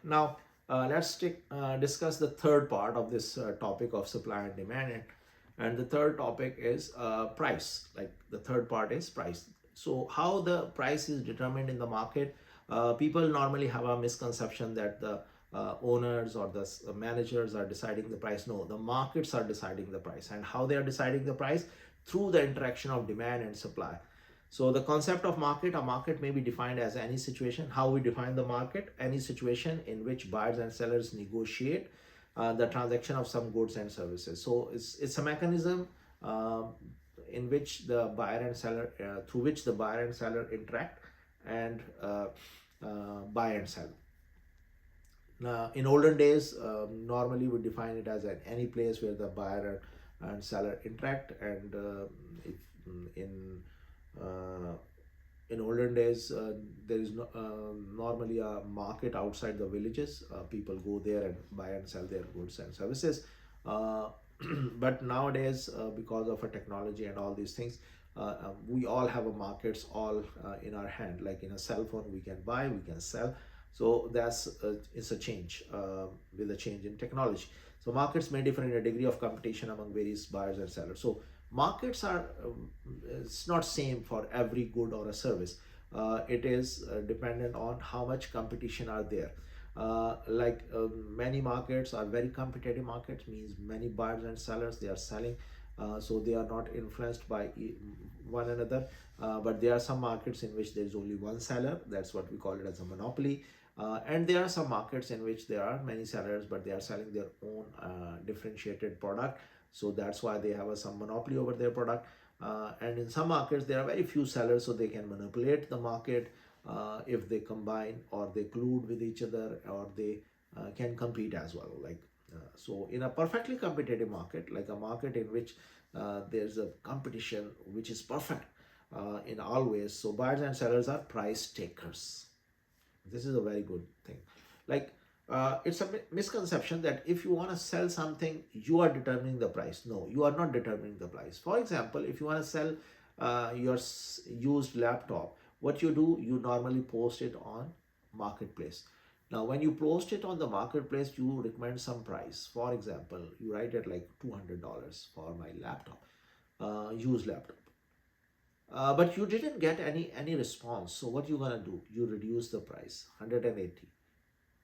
Now discuss the third part of this topic of supply and demand, and the third topic is price. Like the third part is price. So how the price is determined in the market? People normally have a misconception that the owners or the managers are deciding the price. No, the markets are deciding the price, and how they are deciding the price through the interaction of demand and supply. So the concept of market, a market may be defined as any situation. How we define the market? Any situation in which buyers and sellers negotiate the transaction of some goods and services. So it's a mechanism uh, in which the buyer and seller, through which the buyer and seller interact and buy and sell. Now, in olden days, normally we define it as any place where the buyer and seller interact, and if in uh, in olden days, there is normally a market outside the villages. People go there and buy and sell their goods and services. Uh, but nowadays, because of a technology and all these things, we all have a markets all in our hand. Like in a cell phone, we can buy, we can sell. So that's it's a change with a change in technology. So markets may differ in a degree of competition among various buyers and sellers. So markets are it's not same for every good or a service. It is dependent on how much competition are there. Many markets are very competitive markets, means many buyers and sellers they are selling, so they are not influenced by one another. But there are some markets in which there is only one seller. That's what we call it as a monopoly. And there are some markets in which there are many sellers, but they are selling their own differentiated product. So that's why they have some monopoly over their product. And in some markets, there are very few sellers, so they can manipulate the market if they combine or they collude with each other, or they can compete as well. So in a perfectly competitive market, like a market in which there's a competition which is perfect in all ways, so buyers and sellers are price takers. This is a very good thing. Like it's a misconception that if you want to sell something, you are determining the price. No, you are not determining the price. For example, if you want to sell your used laptop, what you do, you normally post it on marketplace. Now when you post it on the marketplace, you recommend some price. For example, you write it like $200 for my laptop, used laptop. But you didn't get any response. So what you gonna do? You reduce the price 180.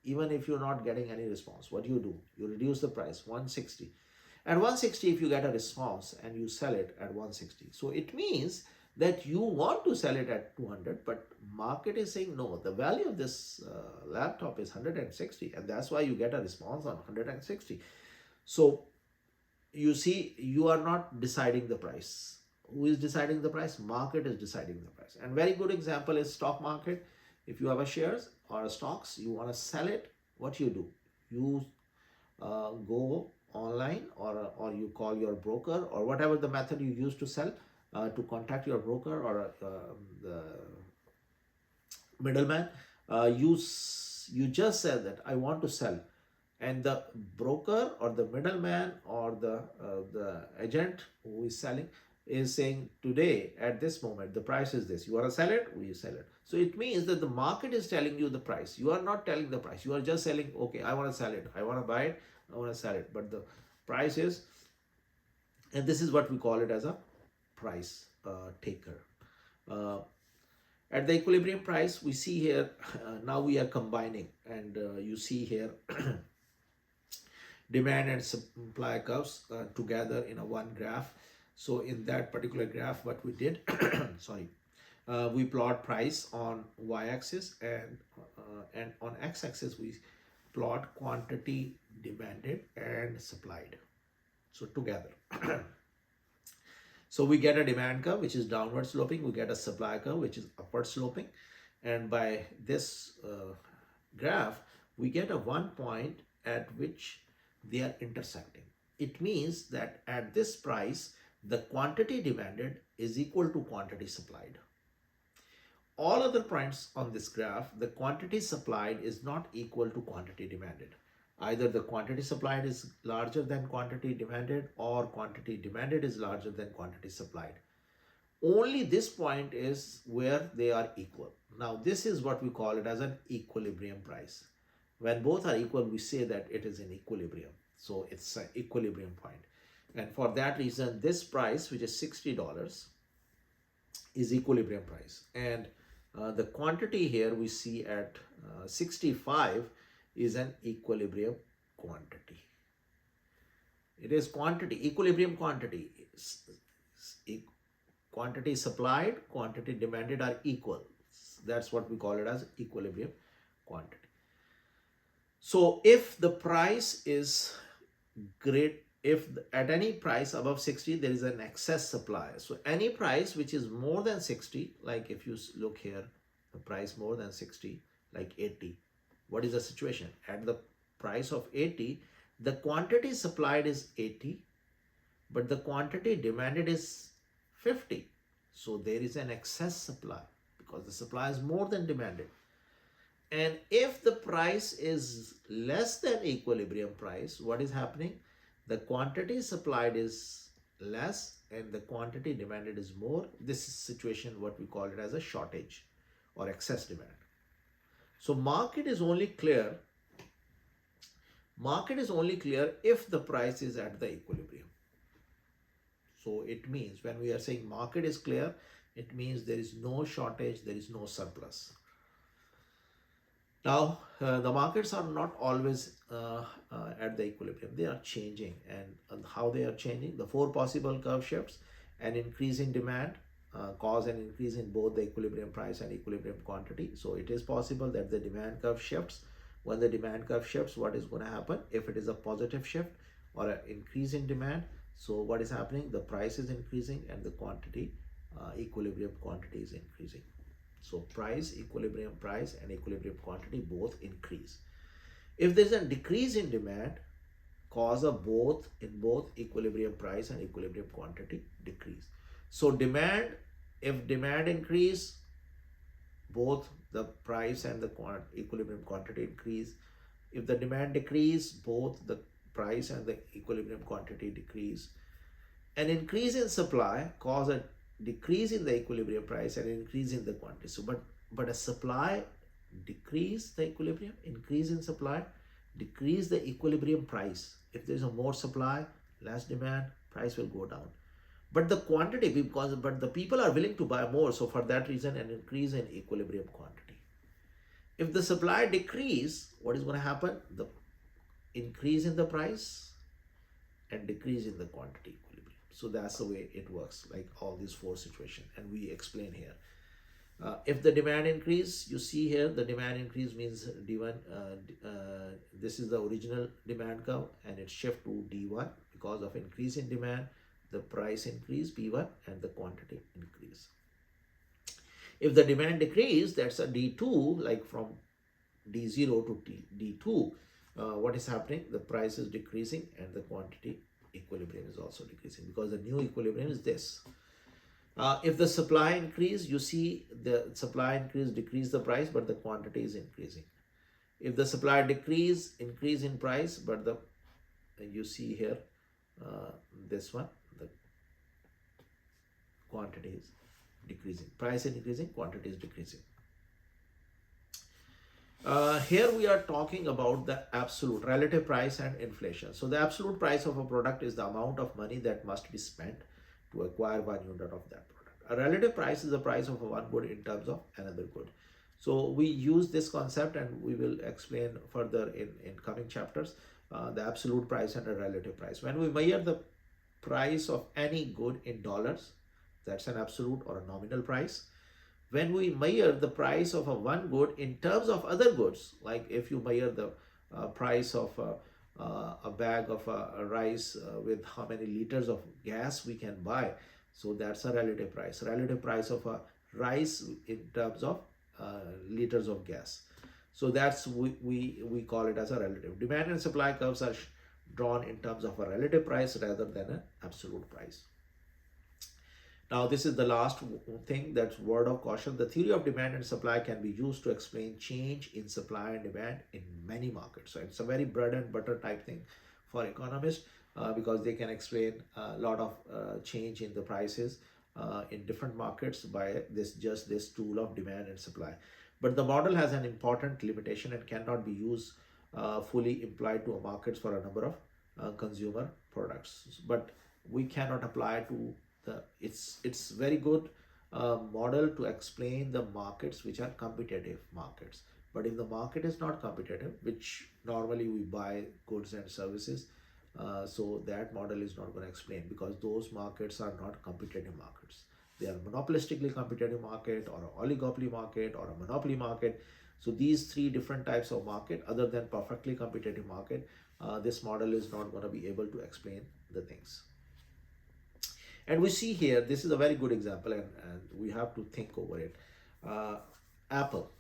Even if you're not getting any response, what you do? You reduce the price 160. At 160, if you get a response and you sell it at 160, so it means that you want to sell it at 200, but market is saying no, the value of this laptop is 160, and that's why you get a response on 160. So you see, you are not deciding the price. Who is deciding the price? Market is deciding the price. And very good example is stock market. If you have a shares or a stocks, you want to sell it, what you do? You go online, or you call your broker, or whatever the method you use to sell, to contact your broker or the middleman. You just said that I want to sell, and the broker or the middleman or the agent who is selling is saying, today at this moment the price is this, you want to sell it, we sell it. So it means that the market is telling you the price. You are not telling the price, you are just selling, okay, I want to sell it, I want to buy it, I want to sell it, but the price is, and this is what we call it as a price taker. uh, at the equilibrium price, we see here, now we are combining, and you see here demand and supply curves together in a one graph. So in that particular graph, what we did, sorry, we plot price on y-axis, and on x-axis we plot quantity demanded and supplied. So together. So we get a demand curve which is downward sloping, we get a supply curve which is upward sloping, and by this graph we get a one point at which they are intersecting. It means that at this price the quantity demanded is equal to quantity supplied. All other points on this graph, the quantity supplied is not equal to quantity demanded. Either the quantity supplied is larger than quantity demanded, or quantity demanded is larger than quantity supplied. Only this point is where they are equal. Now this is what we call it as an equilibrium price. When both are equal, we say that it is in equilibrium. So it's an equilibrium point. And for that reason, this price, which is $60, is equilibrium price. And the quantity here we see at 65 is an equilibrium quantity. It is quantity, equilibrium quantity. Quantity supplied, quantity demanded are equal. That's what we call it as equilibrium quantity. So if the price is great, if at any price above 60 there is an excess supply, so any price which is more than 60, like if you look here, the price more than 60, like 80, what is the situation? At the price of 80, the quantity supplied is 80, but the quantity demanded is 50. So there is an excess supply because the supply is more than demanded. And if the price is less than equilibrium price, what is happening? The quantity supplied is less and the quantity demanded is more. This is situation what we call it as a shortage or excess demand. So market is only clear if the price is at the equilibrium. So it means when we are saying market is clear, it means there is no shortage, there is no surplus. Now, the markets are not always at the equilibrium. They are changing. And how they are changing? The four possible curve shifts: an increase in demand cause an increase in both the equilibrium price and equilibrium quantity. So it is possible that the demand curve shifts. When the demand curve shifts, what is going to happen? If it is a positive shift or an increase in demand, so what is happening? The price is increasing and the quantity, equilibrium quantity is increasing. So price, equilibrium price and equilibrium quantity both increase. If there is a decrease in demand, cause of both equilibrium price and equilibrium quantity decrease. So demand, if demand increase, both the price and the equilibrium quantity increase. If the demand decrease, both the price and the equilibrium quantity decrease. An increase in supply cause a decrease in the equilibrium price and increase in the quantity. So but a supply decrease the equilibrium, increase in supply decrease the equilibrium price. If there is a more supply, less demand, price will go down. But the quantity, but the people are willing to buy more, so for that reason an increase in equilibrium quantity. If the supply decrease, what is going to happen? The increase in the price and decrease in the quantity equilibrium. So that's the way it works, like all these four situations, and we explain here. If the demand increase, you see here the demand increase means D1, this is the original demand curve and it shift to D1 because of increase in demand, the price increase P1 and the quantity increase. If the demand decrease, that's a D2, like from D0 to D2, what is happening? The price is decreasing and the quantity equilibrium is also decreasing because the new equilibrium is this. If the supply increase, you see the supply increase decrease the price, but the quantity is increasing. If the supply decrease, increase in price, but the you see here this one, the quantity is decreasing. Price is increasing, quantity is decreasing. Here we are talking about the absolute relative price and inflation. So the absolute price of a product is the amount of money that must be spent to acquire 1 unit of that product. A relative price is the price of one good in terms of another good. So we use this concept and we will explain further in coming chapters, the absolute price and a relative price. When we measure the price of any good in dollars, that's an absolute or a nominal price. When we measure the price of a one good in terms of other goods, like if you measure the price of a bag of rice with how many liters of gas we can buy, so that's a relative price. Relative price of a rice in terms of liters of gas. So that's we call it as a relative. Demand and supply curves are drawn in terms of a relative price rather than an absolute price. Now, this is the last thing, that's word of caution. The theory of demand and supply can be used to explain change in supply and demand in many markets. So it's a very bread and butter type thing for economists because they can explain a lot of change in the prices in different markets by this tool of demand and supply. But the model has an important limitation and cannot be used fully applied to a markets for a number of consumer products. But we cannot apply to the it's very good model to explain the markets which are competitive markets. But if the market is not competitive, which normally we buy goods and services, so that model is not going to explain, because those markets are not competitive markets. They are monopolistically competitive market, or an oligopoly market, or a monopoly market. So these three different types of market, other than perfectly competitive market, this model is not going to be able to explain the things. And we see here, this is a very good example, and we have to think over it. Apple.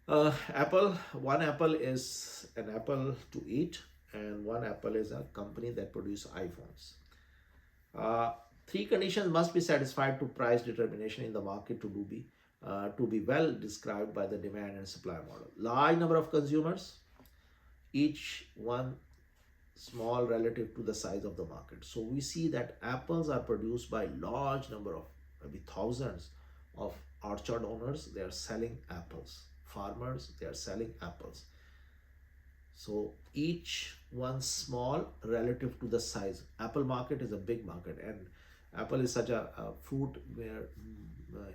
One apple is an apple to eat, and one apple is a company that produces iPhones. Uh, Three conditions must be satisfied to price determination in the market to be well described by the demand and supply model. Large number of consumers, each one small relative to the size of the market. So we see that apples are produced by large number of, maybe thousands of orchard owners. They are selling apples. Farmers, they are selling apples. So each one small relative to the size. Apple market is a big market, and apple is such a fruit where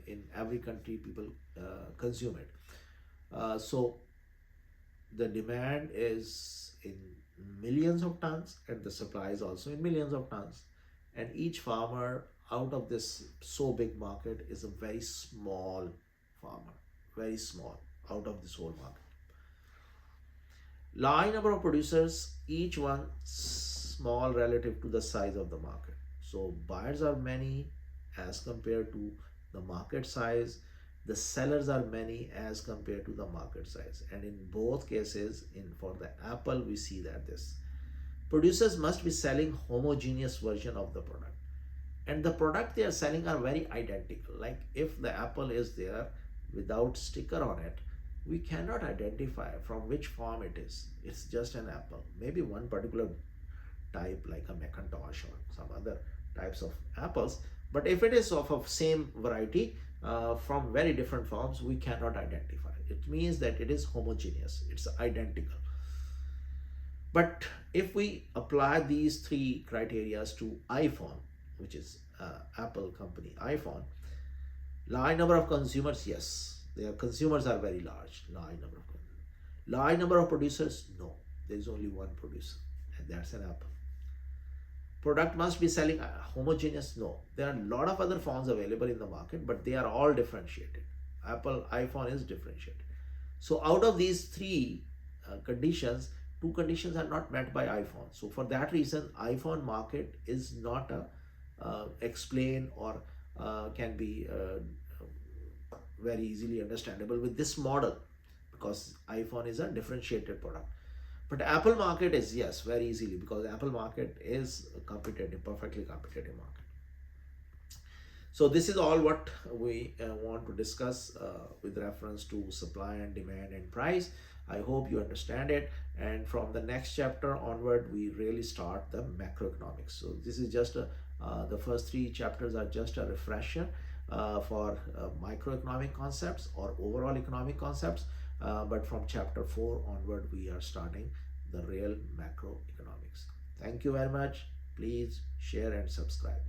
in every country people consume it. So the demand is in millions of tons, and the supply is also in millions of tons. And each farmer out of this so big market is a very small farmer, very small out of this whole market. Large number of producers, each one small relative to the size of the market. So buyers are many as compared to the market size. The sellers are many as compared to the market size. And in both cases, in for the apple, we see that this producers must be selling homogeneous version of the product, and the product they are selling are very identical. Like if the apple is there without sticker on it, we cannot identify from which farm it is. It's just an apple, maybe one particular type like a Macintosh or some other types of apples. But if it is of same variety from very different farms, we cannot identify. It means that it is homogeneous, it's identical. But if we apply these three criteria to iPhone, which is Apple company iPhone, large number of consumers, yes, their consumers are very large. Large number of producers, no. There is only one producer, and that's an Apple. Product must be selling homogeneous, no. There are a lot of other phones available in the market, but they are all differentiated. Apple iPhone is differentiated. So out of these three conditions, two conditions are not met by iPhone. So for that reason, iPhone market is not explained or can be very easily understandable with this model, because iPhone is a differentiated product. But Apple market is, yes, very easily, because Apple market is a competitive, perfectly competitive market. So this is all what we want to discuss with reference to supply and demand and price. I hope you understand it. And from the next chapter onward, we really start the macroeconomics. So this is just the first three chapters are just a refresher for microeconomic concepts or overall economic concepts. But from chapter 4 onward, we are starting the real macroeconomics. Thank you very much. Please share and subscribe.